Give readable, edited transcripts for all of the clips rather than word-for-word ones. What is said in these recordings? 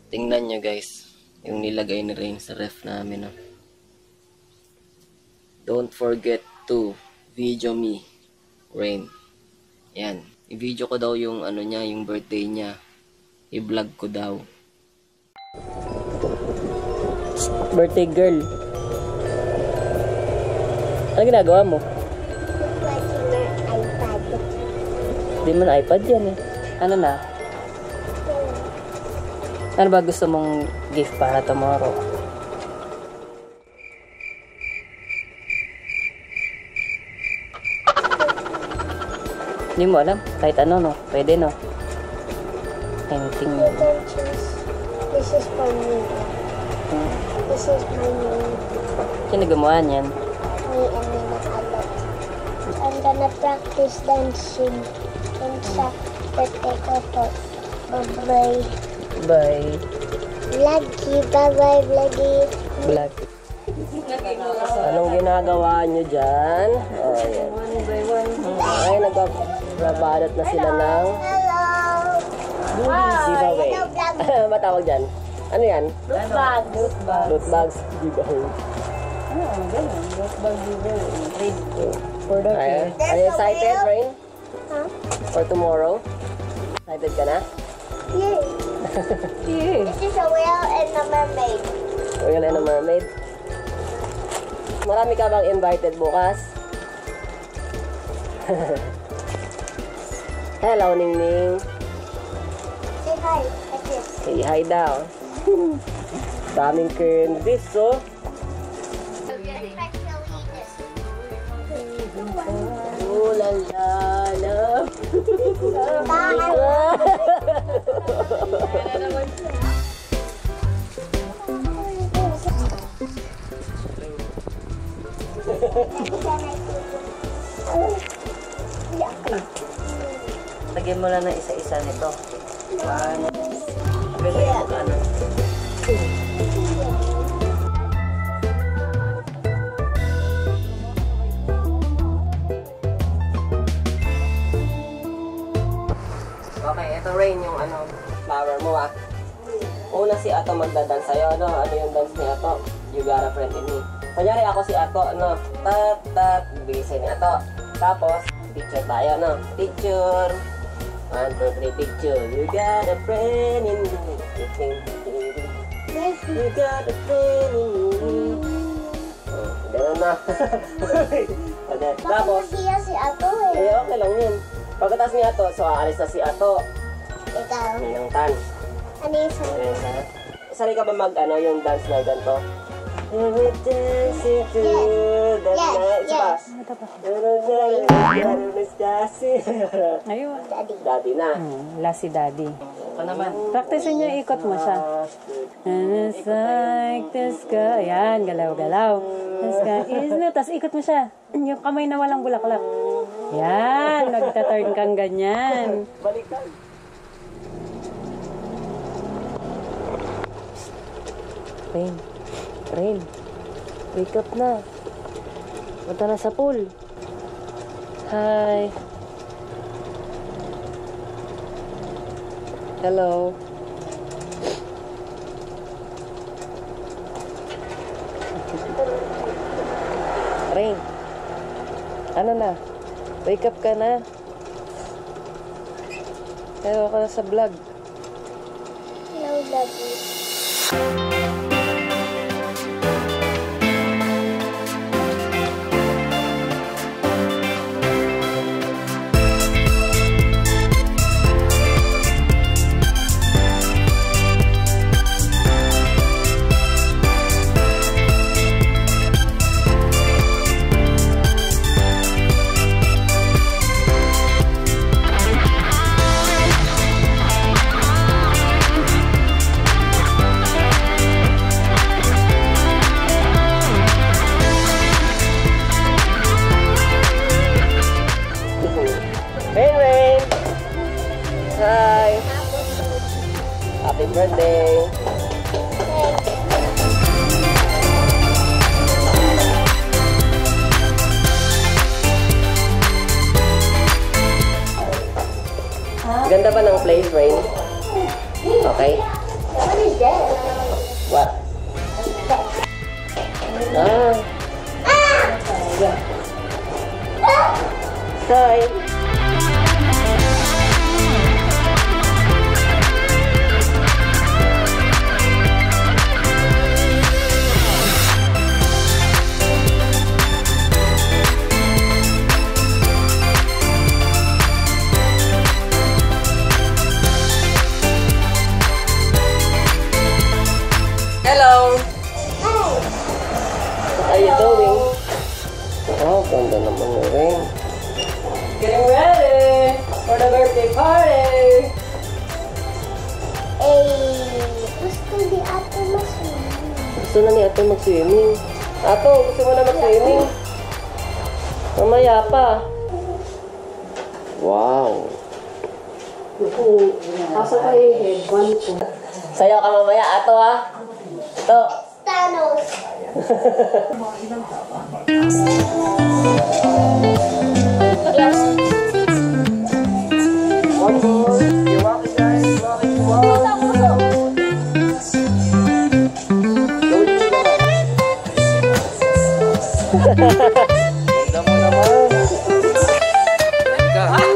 Tingnan nyo guys, yung nilagay ni Rain sa ref namin. No? Don't forget to video me, Rain. Yan. I-video ko daw yung ano niya, yung birthday niya. I-vlog ko daw. Birthday girl. Ano ginagawa mo? iPad. Hindi mo na iPad yan eh. Ano na? Ano ba gusto mong gift para tomorrow? Hindi mo alam? Kahit ano, no? Pwede, no? Anything. You can choose. This is for me. This is my name. Sino gumawa niyan? Me and Nina Alat. I'm gonna practice dancing in sa birthday ko po. Bye-bye. Bye. Vloggy. Bye-bye, Vloggy. Black. Anong ginagawa nyo dyan? Oh, yan. Ay, nagbabalot na sila ng giveaway. Matawag dyan? Ano yan? Loot bag. Loot bags giveaway. Ano, ganyan. Loot bag giveaway. For the kids. Are you excited, Rain? Huh? For tomorrow? Excited ka na? Yeah. Yeah. This is a whale and a mermaid. Whale and a mermaid? Marami ka bang invited bukas? Hello, Ningning. Say hi. Like this. Say hi daw. Daming candies, oh. Oh, la la la. Lagyan mo lang ng isa-isa nito. One. Pwede mo ka ano. Okay, ito Rain yung ano, flower mo ah. Una si Ato magdadance sa'yo, no? Ano yung dance ni Ato? You got a friend in me. Kunyari ako si Ato, no? Tat, bigay sa'yo ni Ato. Tapos, picture tayo, no? Picture. 1, 2, 3, picture. You got a friend in me. You got a friend in me. Oh, gano'n na. Tapos, Nakuha si Ato eh. eh, okay lang yun. Pagkatapos ni Ato, so aalis na si Ato. Ikaw. Ninang Tan. Ano yung sabi? Sari ka ba mag ano yung dance na ganito? Every dance into the night. Isa pa. Ayun. Daddy na. Last si Daddy. Ako naman. Practicein niyo, ikot mo siya. And it's like the sky. Ayan, galaw-galaw. The sky is blue. Tapos ikot mo siya. Yung kamay na walang bulaklak. Yan, nagtaturn kang ganyan. Baliktad. Rain, wake up na. Punta na sa pool. Hi. Hello. Rain, ano na? Wake up ka na. Kaya ka na sa vlog. Hello, Vloggy. Happy birthday! Ganda ba ng place, Rain? Okay? What is that? What? Ah. Hi. Hello. What are you doing? Oh, ganda naman yung ring. Getting ready for the birthday party. Gusto ni Ate mag-swimming. Gusto na ni Ato mag-swimming. Ato, gusto mo na mag-swimming? Mamaya pa. Wow. Sayaw ka mamaya, Ato ha? Ato. Thanos. Yes. One more. You're welcome, guys. Ganda mo naman. Ganda mo naman.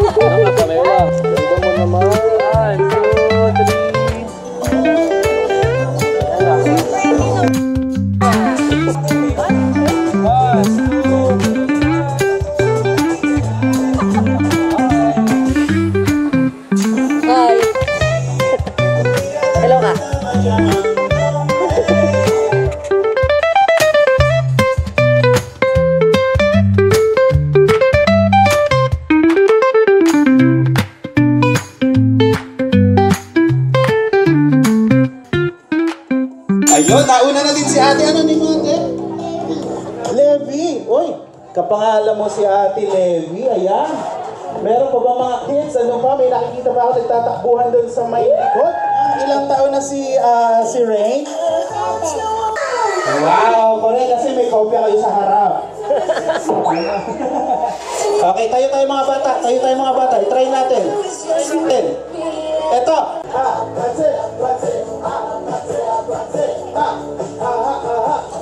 1, 2, 3. Hi. Hello ka. Ayun, nauna na din si ate. Ano ni mo ate? Levi. Uy, kapangalan mo si ate Levi. Ayan. Meron pa ba mga kids? Ano pa? May nakikita ba ako nagtatakbuhan doon sa may likod? Ilang taon na si Rain? Wow, correct. Kasi may kopya kayo sa harap. Okay, tayo mga bata. I-try natin. Eto. That's it.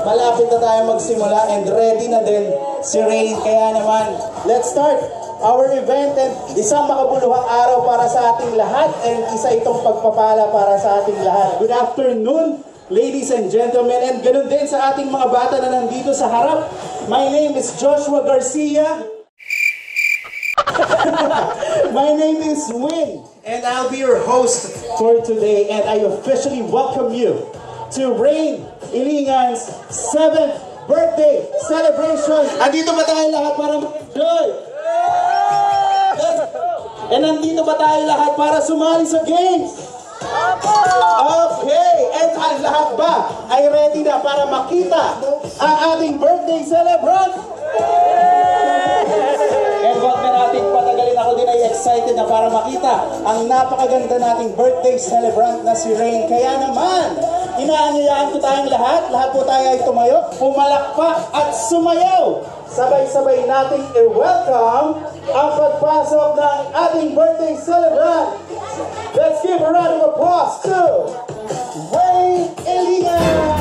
Malapit na tayo magsimula and ready na din si Rain. Kaya naman, let's start our event and isang makabuluhang araw para sa ating lahat and isa itong pagpapala para sa ating lahat. Good afternoon, ladies and gentlemen, and ganun din sa ating mga bata na nandito sa harap. My name is Joshua Garcia. My name is Win, and I'll be your host for today, and I officially welcome you to Rain Ilingan's 7th birthday celebration. Andito ba tayo lahat para mag-enjoy? And nandito ba tayo lahat para sumali sa games? Okay, and ang lahat ba ay ready na para makita ang ating birthday celebrant? And wag na natin patagalin, ako din ay excited na para makita ang napakaganda nating birthday celebrant na si Rain. Kaya naman, inaanyayaan ko tayong lahat po tayo ay tumayo, pumalakpak at sumayaw. Sabay-sabay nating i-welcome ang pagpasok ng ating birthday celebrant. Let's give a round of applause to Rain Ilingan!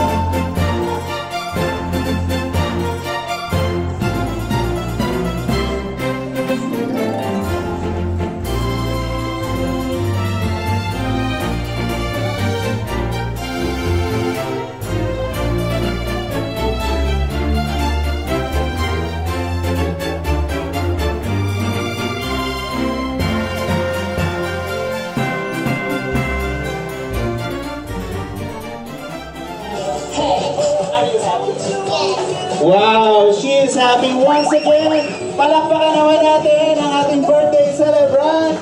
Wow, she is happy once again. Palakpakan naman natin ang ating birthday celebrant,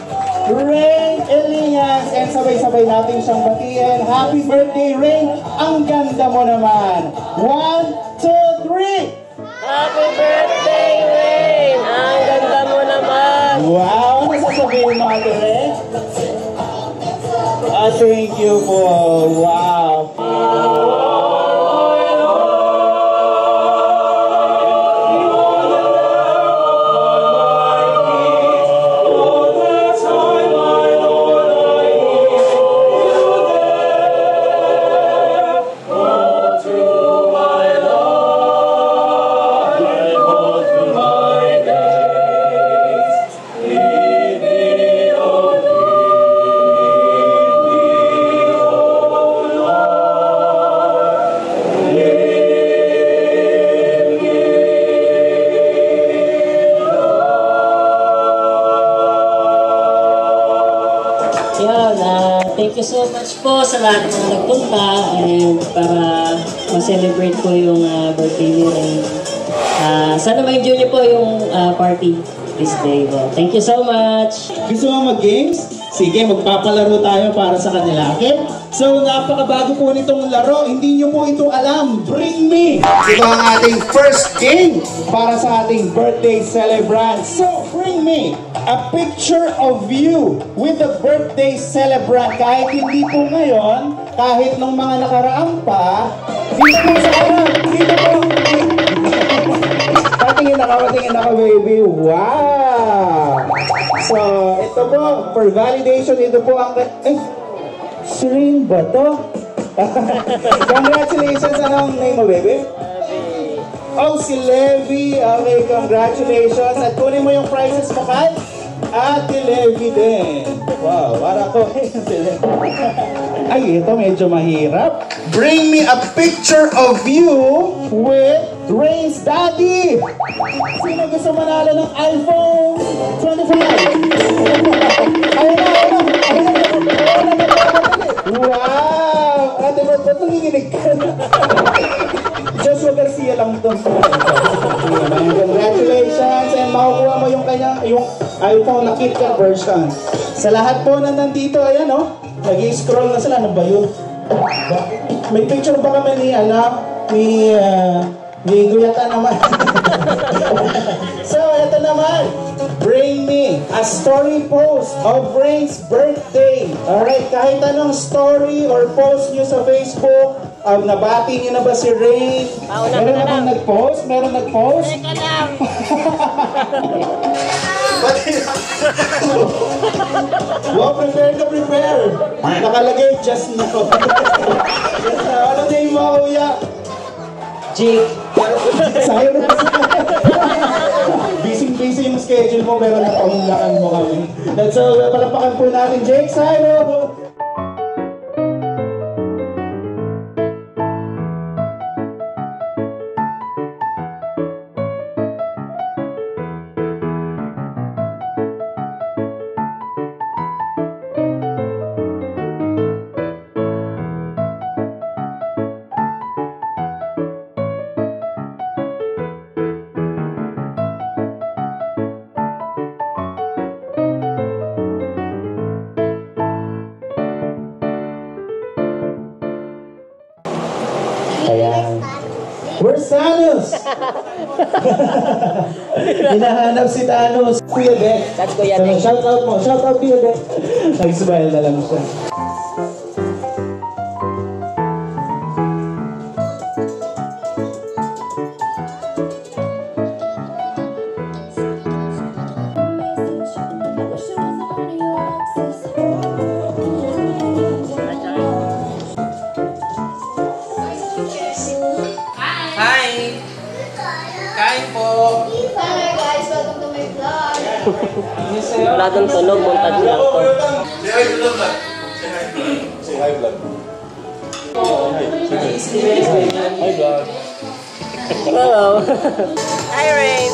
Rain Ilingan. And sabay-sabay natin siyang batiin. Happy birthday, Rain. Ang ganda mo naman. 1, 2, 3. Happy birthday, Rain! Ang ganda mo naman! Wow, ano sasabihin mo, Ate Rain? Thank you po. Wow. you so much po sa lahat ng mga nagpunta and para ma-celebrate po yung birthday ni Rain. Sana ma-enjoy niyo po yung party this day po. Thank you so much! Gusto mo mag-games? Sige, magpapalaro tayo para sa kanila, okay? So, napakabago po nitong laro. Hindi nyo po ito alam. Bring me! Ito ang ating first game para sa ating birthday celebrant. So, bring me a picture of you with the birthday celebrant. Kahit hindi po ngayon, kahit nung mga nakaraan pa, dito po sa harap. Dito po. Patingin ako, baby. Wow! So, ito po, for validation, ito po ang... Serene ba to? Congratulations! Anong name mo, baby? Levi. Oh, si Levi. Okay, congratulations. At kunin mo yung prizes mo, Kat. At si Levi din. Wow, para ko. Ay, ito medyo mahirap. Bring me a picture of you with Rain's daddy. Sino gusto manalo ng iPhone 25? Ayun na. Wow! Ate, ba't nanginginig ka? Joshua Garcia lang ito. Congratulations! And makukuha mo yung iPhone na KitKat version. Sa lahat po na nandito, ayan o. Nag-i-scroll na sila. Ano ba yun? May picture ba kami ni Guyatan naman? So, ito naman. Bring me a story post of Rain's birthday. Alright, kahit anong story or post nyo sa Facebook, nabati nyo na ba si Rain? Meron na bang nag-post? Meron nag-post? Teka lang! Wow, prepare! Nakalagay, just now. Ano name mo, kuya? Jake. Sayang na busy yung schedule mo, pero napangulakan mo kami. That's all. Palapakan po natin, Jake. Sayang! Ayan. Where's Thanos? Hinahanap si Thanos. Kuya Dek. That's Kuya Dek. Shout out mo. Shout out Kuya Dek. Nag-smile na lang siya. Wala doon tunog, montage lang to. Say hi to the vlog. Say hi vlog. Hi vlog. Hello. Hi, Rain.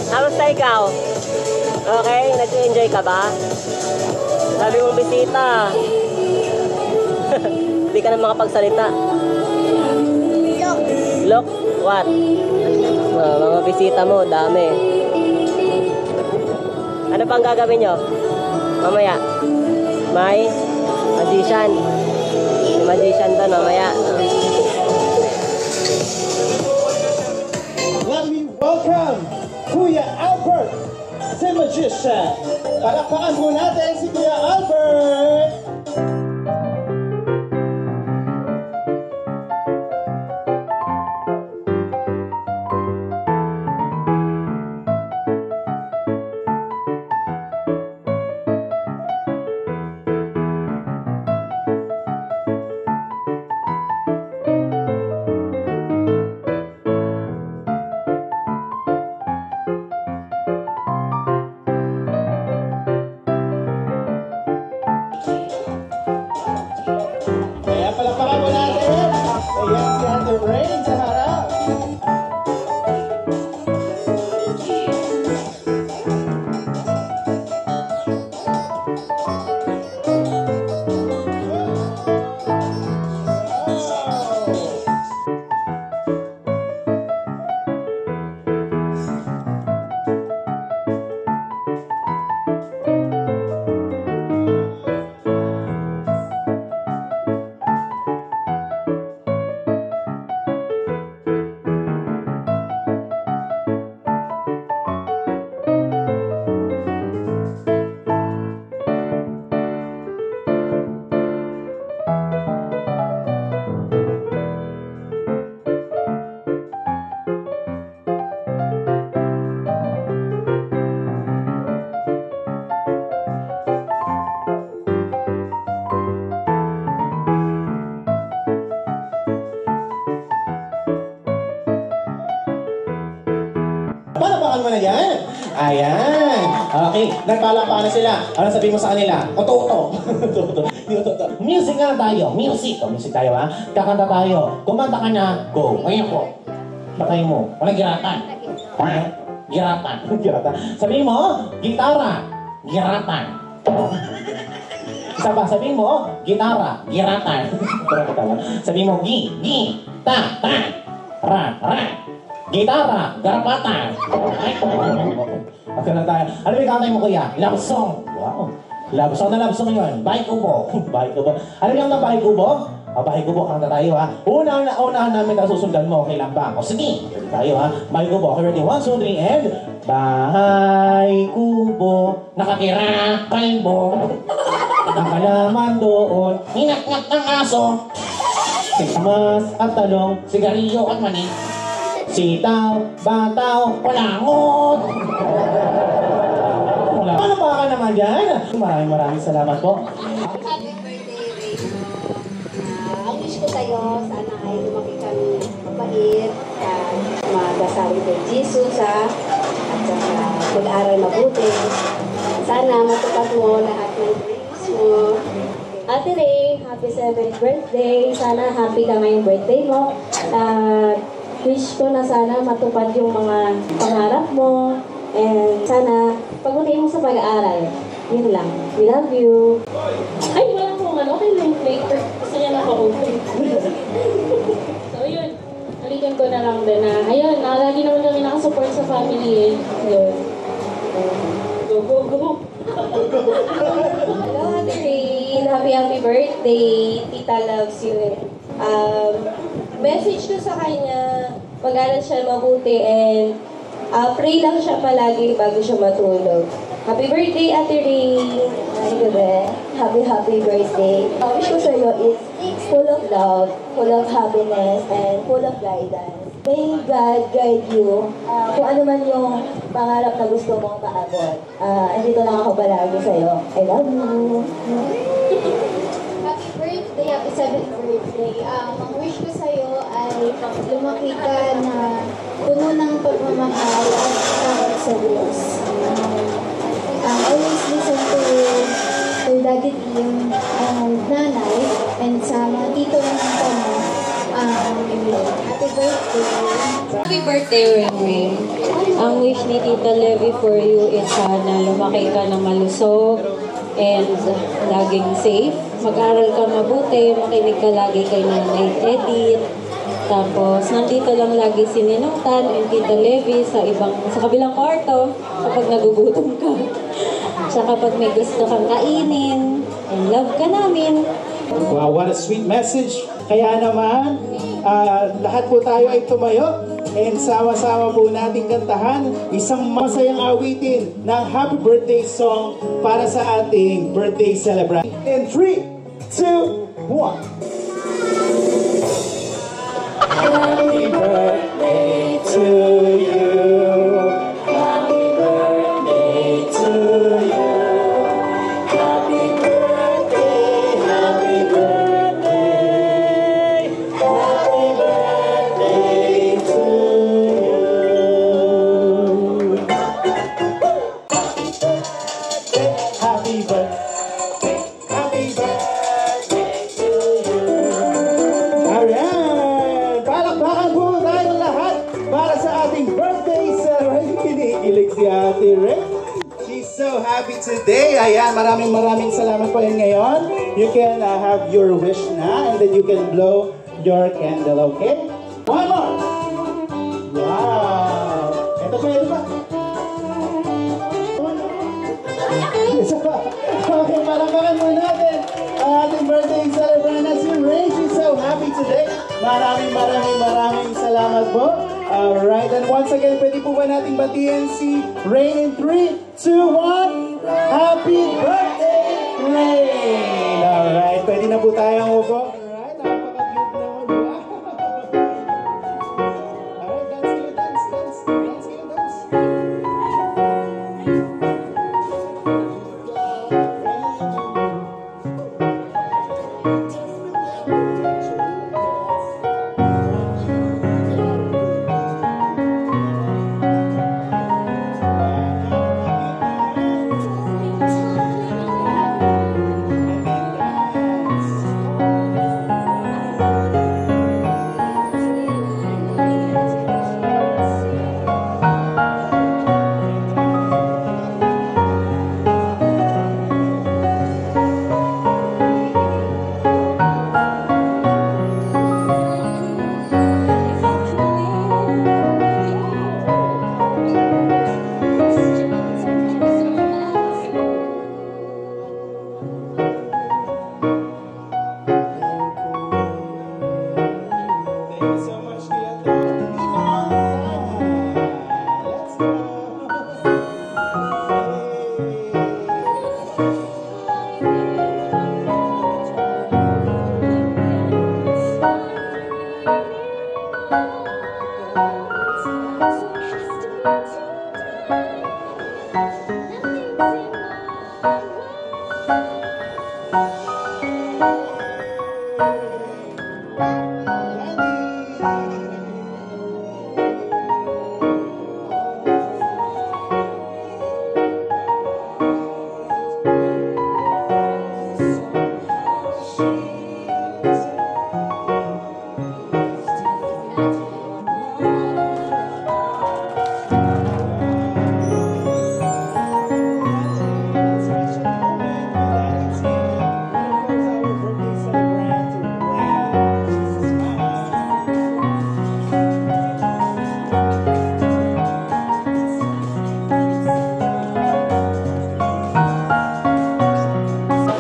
Kamusta ikaw? Okay? Nag-enjoy ka ba? Sabi mong bisita. Hindi ka na makapagsalita. Look? What? Mga bisita mo, dami. Ano pang gagawin nyo? Mamaya. May magician. May magician doon mamaya. Let me welcome Kuya Albert, si magician. Palakpakan po natin si Kuya Albert. mo na yan? Ayan. Okay, nagpalakpakan na sila. Ano sabihin mo sa kanila? Oto-oto. Music nga tayo. Music. Music tayo ha. Kakanta tayo. Kumanta ka na. Go. Ngayon po. Patay mo. Walang giratan. Giratan. Giratan. Sabihin mo, gitara. Giratan. Isa pa, sabihin mo, gitara. Giratan. Sabihin mo, ta, ra, gitara, garapatan. Okay lang tayo. Ano yung kakantay mo kuya? Love song. Wow. Love song na love song yun. Bahay Kubo. Bahay Kubo. Ano yung na Bahay Kubo? Bahay Kubo, kanta tayo ha. Unahan namin na susundan mo. Okay lang ba? O sige. Tayo ha. Bahay Kubo. Okay ready? 1, 2, 3, and... Bahay Kubo. Nakatira kalbo. Nakalaman doon. Hinakngat ng aso. Sismas at talong. Sigarilyo at mani. Sitaw, bataw, palangot. Ano ba ka naman dyan? Maraming salamat po. Happy birthday, Ray. Ang wish ko sa'yo, sana ay lumaki kami mabait at magdasal kay Jesus, at saka mag-aral mabuti. Sana matupad mo lahat ng dreams mo. Ate Ray, happy 7th birthday. Sana happy ka ngayong birthday mo. Wish ko na sana matupad yung mga pangarap mo. And sana paguntiin mo sa pag-aaral. Yun lang. We love you. Ay, wala kong ano. Okay lang plate. Gusto niya lang ako. So, yun. Halikan ko na lang din na, ayun, lagi naman kami nakasupport sa family eh. Yun. Go. Hello, Ate Ray. Happy birthday. Tita loves you. Message ko sa kanya, mag-aral siya mabuti and pray lang siya palagi bago siya matulog. Happy birthday, Ate Ray. Happy birthday. Wish ko sa iyo is full of love, full of happiness, and full of guidance. May God guide you kung ano man yung pangarap na gusto mong maabot. Andito lang ako palagi sa iyo. I love you. Happy birthday, happy 7th birthday. Ang wish ko sa'yo ay lumaki ka na puno ng pagmamahal at takot sa Diyos. Always listen to Daddy Tim and Nanay and sa mga tito ng tama. Happy birthday. Happy birthday, Ray. Ang wish ni Tita Levy for you is sana lumaki ka na malusog and laging safe. Mag-aral ka mabuti, makinig ka lagi kay Nanay Edith. Tapos, nandito lang lagi si Ninutan and Tita Levy sa kabilang kwarto kapag nagugutom ka. Tsaka kapag may gusto kang kainin, and love ka namin. Wow, what a sweet message. Kaya naman, lahat po tayo ay tumayo and sama-sama po nating kantahan isang masayang awitin ng happy birthday song para sa ating birthday celebrant. In 3, 2, 1. Happy birthday to you. Happy birthday to you. Happy birthday, happy birthday. Happy birthday to you. Happy birthday, happy birthday to you. Alright! Palakpakan po tayong lahat para sa ating birthday celebration. Kinikilig si Ate Ray. She's so happy today. Ayan, maraming salamat po rin ngayon. You can have your wish na and then you can blow your candle, okay? One more! Wow! Ito pa, ito pa. Isa pa. Okay, palakpakan po natin ang ating birthday celebrant na si Ray. She's so happy today. Maraming salamat po. Alright, and once again, pwede po ba nating batiin si Rain in 3, 2, 1. Happy birthday, Rain! Alright, pwede na po tayong upo. Alright, napaka-cute naman. Alright, dance kayo, dance.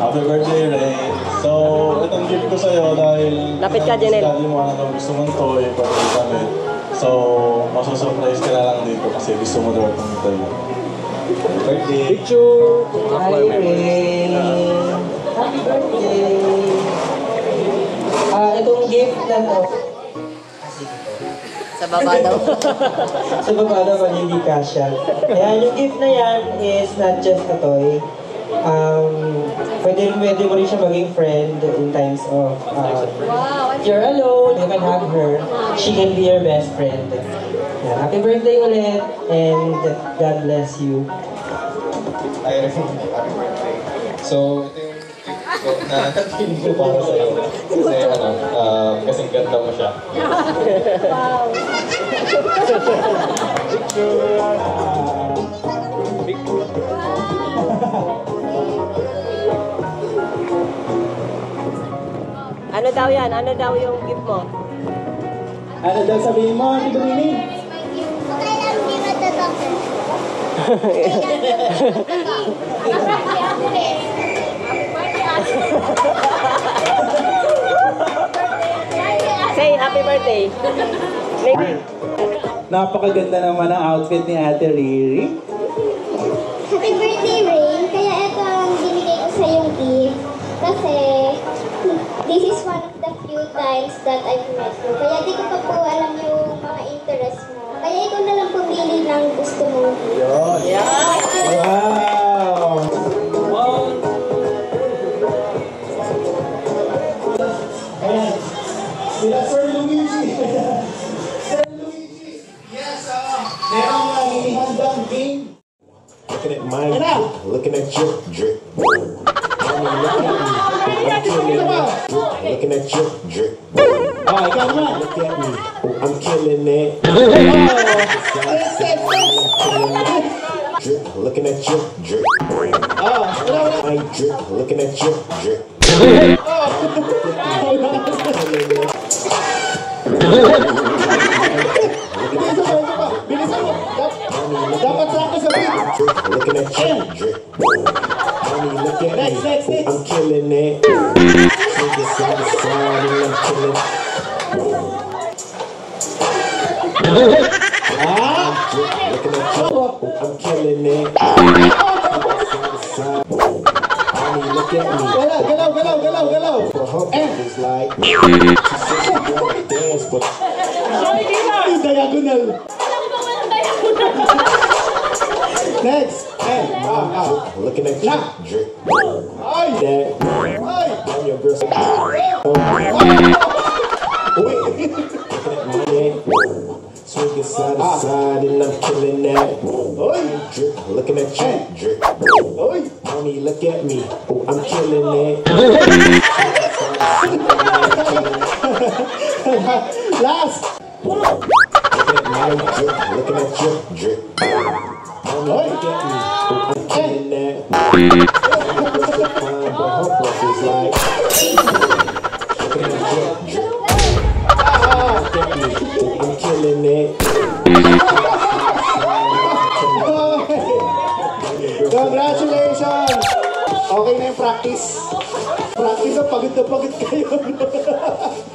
Happy birthday, Ray. So, itong gift ko sa'yo dahil Lapit ka, Janelle. Dahil mo ano gusto mong toy, pati kami. So, masusurprise ka na lang dito kasi gusto mo daw itong toy. Happy birthday! Picture! Hi, Ray! Happy birthday! Itong gift na to. Sa baba daw. Sa baba naman hindi kasha. Ayan, yung gift na yan is not just a toy. Pwede mo rin siya maging friend in times of you're alone, you can have her. She can be your best friend. Yeah, happy birthday ulit and God bless you. Ay, happy birthday. So, ito yung gift ko na natin ko para sa'yo. Kasi kasing ganda mo siya. Wow. Ano daw yan? Ano daw yung gift mo? Ano daw sabihin mo, Ate Brini? Okay lang, di ba tatapos? Say happy birthday. Maybe. Napakaganda naman ang outfit ni Ate Riri. Happy birthday, Rain. Kaya ito ang binigay ko sa yung gift. Kasi this is one of the few times that I've met you. Kaya di ko pa po alam yung mga interest mo. Kaya ikaw na lang pumili ng gusto mo. Wow! Ayan. Sila Sir Luigi. Sir Luigi. Yes, merong hinihandang game. Looking at my drip, looking at your drip. Looking at your drip. Oh, ikaw naman. Look at me, I'm killing it. Drip, looking at your drip. My drip, looking at your drip. Bilisan mo. Dapat sa ako sabihin. Looking at your drip. Mommy, look at me, Next. I'm killing it. Swing it side to side and I'm killing it. Looking at you, I'm killing it. Mommy, look at me. Galaw. For her, it's like she's wanna dance, but Diagonal. Next. looking at you, drip. That, I'm your girl. Looking at my neck, swinging side to side, and I'm killing that. Drip, looking at you, drip. Mommy, look at me, I'm killing it. Last. Looking at your drip. Mommy, look at me, I'm killing that. Fine, but her breath is like. Looking at your drip. Look at me, I'm killing it. Congratulations! Okay na yung practice. Practice ang pagod na pagod kayo.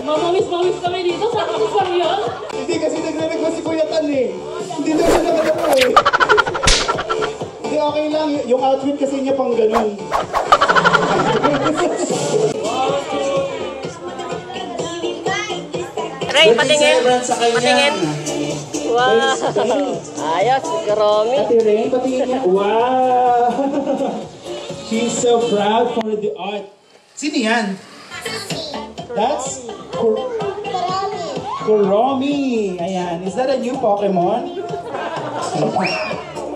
Mamawis-mawis kami dito sa kapasang yun. Hindi kasi nagre-request si Kuya Tan eh. Hindi daw siya nakadamo eh. Hindi, okay lang. Yung outfit kasi niya pang ganun. Ray, patingin. Patingin. Wow. Ayos, Romy. Ate Rain, patingin niya. Wow! She's so proud for the art. Sino yan? That's Kuromi. Ayan. Is that a new Pokemon?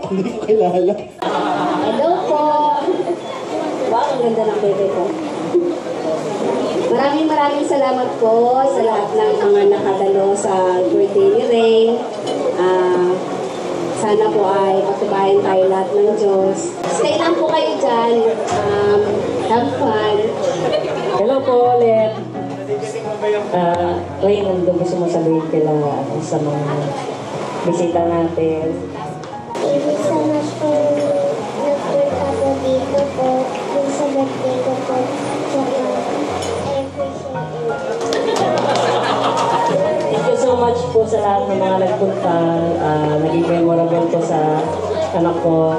Hindi ko kilala. Hello po. Wow, ang ganda ng bebe ko. Maraming salamat po sa lahat ng mga nakadalo sa birthday ni Rain. Sana po ay pagtubayan tayo lahat ng Diyos. Stay lang po kayo dyan. Have fun. Hello po ulit. Rain, ano gusto mo sabihin kila sa mga bisita natin? Thank you so much for nag-work ako dito po. Yung sa birthday ko po. I appreciate it. Thank you so much po sa lahat ng mga nagpunta. Naging memorable po sa anak ko.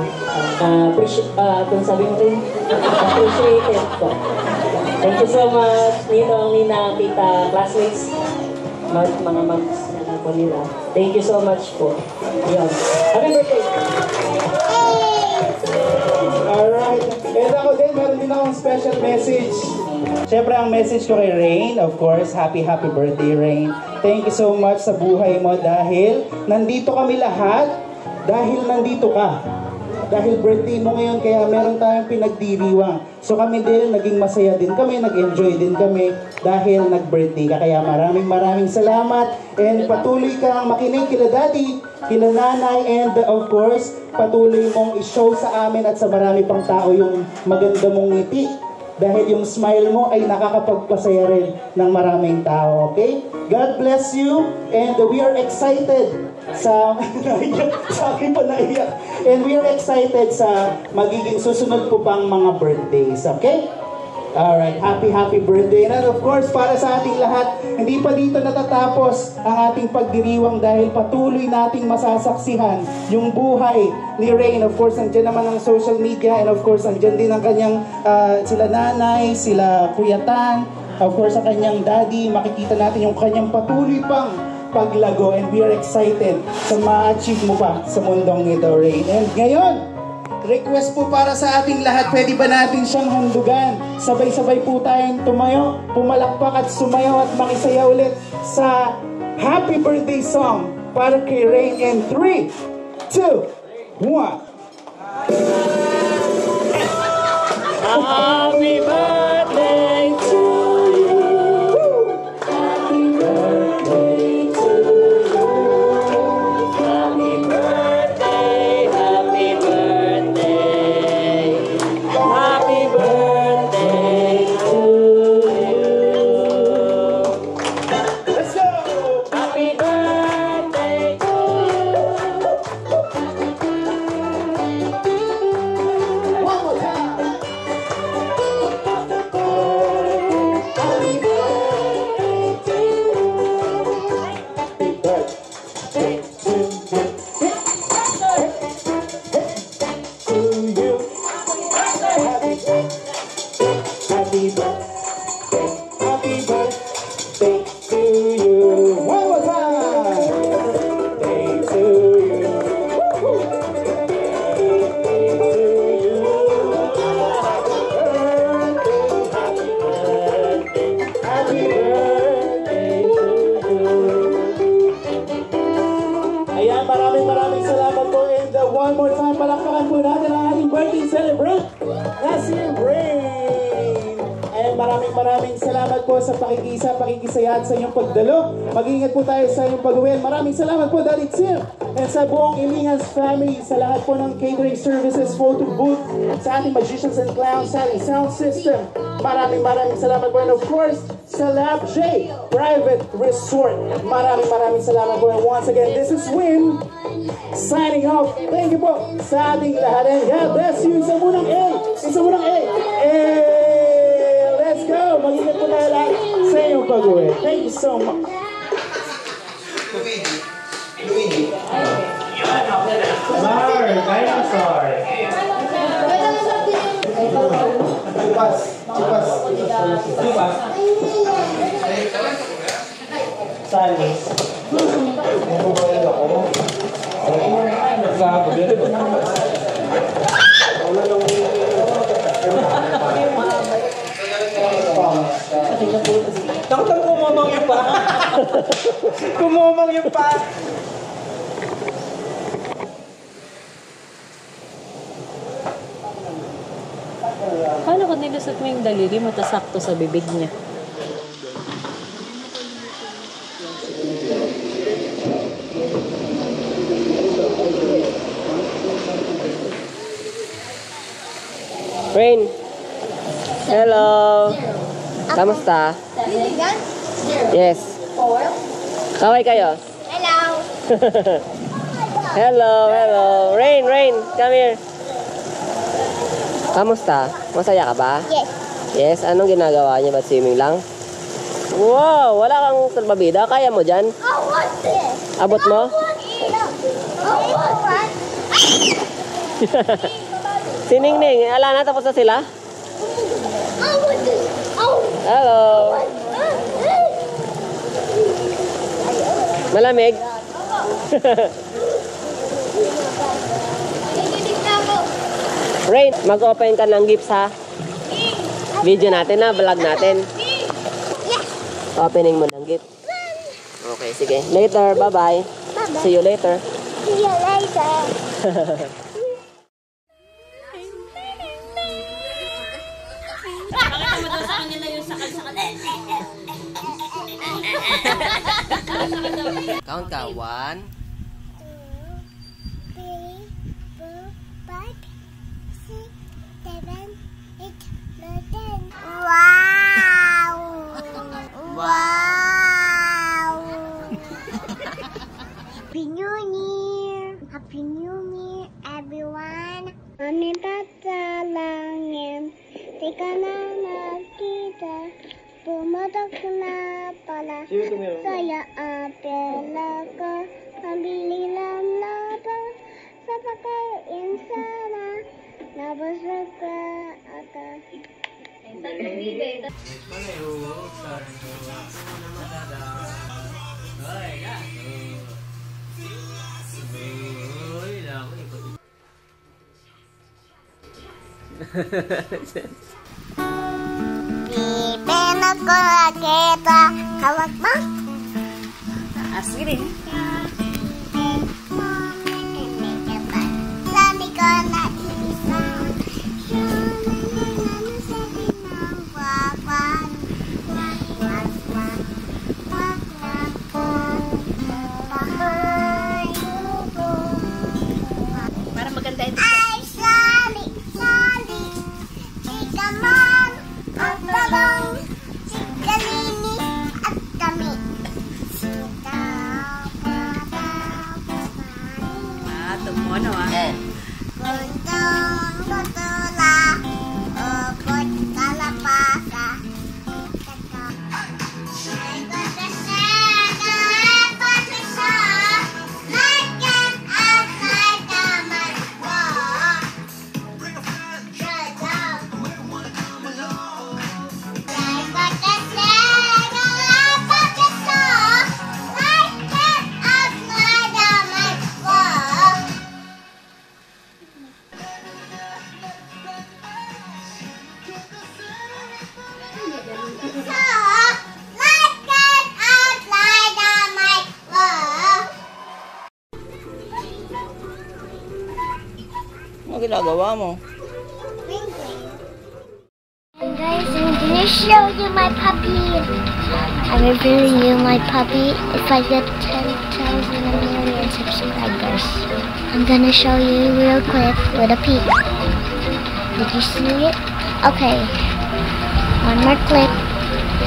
Kung sabi mo rin, appreciated po. Thank you so much, Ninong, Nina, Tita, classmates, mga moms na po nila. Thank you so much po. Yun. Happy birthday! Alright. And ako din, meron din akong special message. Siyempre, ang message ko kay Rain, of course, happy birthday, Rain. Thank you so much sa buhay mo dahil nandito kami lahat dahil nandito ka. Dahil birthday mo ngayon, kaya meron tayong pinagdiriwang. So kami din, naging masaya din kami, nag-enjoy din kami dahil nag-birthday ka. Kaya maraming salamat and patuloy kang makinig kila daddy, kila nanay, and of course, patuloy mong i-show sa amin at sa marami pang tao yung maganda mong ngiti. Dahil yung smile mo ay nakakapagpasaya rin ng maraming tao, okay? God bless you, and we are excited sa akin pa naiyak. And we are excited sa magiging susunod po pang mga birthdays, okay? Alright, happy birthday. And of course, para sa ating lahat, hindi pa dito natatapos ang ating pagdiriwang dahil patuloy nating masasaksihan yung buhay ni Rain. Of course, andyan naman ang social media and of course, andyan din ang kanyang sila nanay, sila Kuya Tan, of course, ang kanyang daddy. Makikita natin yung kanyang patuloy pang paglago and we are excited sa ma-achieve mo pa sa mundong ito, Rain. And ngayon, request po para sa ating lahat, pwede ba natin siyang handugan? Sabay-sabay po tayong tumayo, pumalakpak at sumayaw at makisaya ulit sa happy birthday song para kay Rain in 3, 2, 1. Happy birthday to you. Happy birthday to you. Happy birthday, happy birthday. Happy birthday to you. Let's go. Happy birthday to you. One more time. Happy birthday to you. Happy birthday to you. Happy birthday to you. One more time. Birthday to you. Birthday to you. Happy birthday to you. Ayan, maraming salamat po. And one more time, palakpakan po natin ang ating birthday celebrant na si Rain. And maraming salamat po sa pakikisaya at sa inyong pagdalo. Mag-iingat po tayo sa inyong pag-uwi. Maraming salamat po, Daddy Tim. And sa buong Ilingas family, sa lahat po ng catering services, photo booth, sa ating magicians and clowns, sa ating sound system. Maraming salamat po. And of course, sa Lab J Private Resort. Maraming salamat po. And once again, this is Win signing off. Thank you po sa ating lahat. And God bless you. Isa munang A. Let's go. Mag-ingat po tayo lahat sa inyong pag-uwi. Thank you so much. Luigi. Mar, dinosaur. Chupas. Salis. Takot kumomong yung pa. Kumomong yung pa. Paano kung nilusot mo yung daliri mo, tas sakto sa bibig niya? Rain. Hello. Kamusta? Yes. Kaway kayo? Hello. Hello. Rain, come here. Kamusta? Masaya ka ba? Yes. Yes, anong ginagawa niya? Ba't swimming lang? Wow, wala kang salbabida. Kaya mo dyan? Abot mo? Si Ningning, ala na, tapos na sila? Hello. Malamig? Rain, mag-open ka ng gifts ha? Video natin na, vlog natin. Opening mo ng gift. Okay, sige. Later, bye-bye. See you later. See you later. Count ka. 1, 2, 3, 4, 5, 6, 7, 8, 9, 10. Wow! Wow! Happy New Year! Happy New Year, everyone! Ani tatalangin, di ka na nakita, pumatak na pala, saya apela ka, mabililang laba, sa pagkain sana, nabasag ka ata. Biben ako nakita, hawak mo? Sige. Sabi ko na isa, sabi ng wawan, Para maganda ito. ay sali, di ka man, ang talong, si kalinis at kami. Tumuno Kuntong tutula, upot kalapasa. ano ginagawa mo? And guys, I'm gonna show you my puppy. I'm reviewing you my puppy if I get 10,000 million subscribers. I'm gonna show you real quick with a peek. Did you see it? Okay. One more click.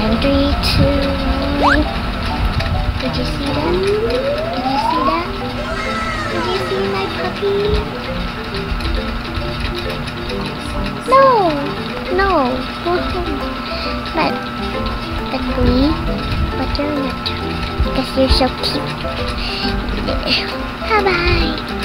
And 3, 2, 1. Did you see that? Did you see that? Did you see my puppy? No, but agree, but you're not, because you're so cute. Bye bye.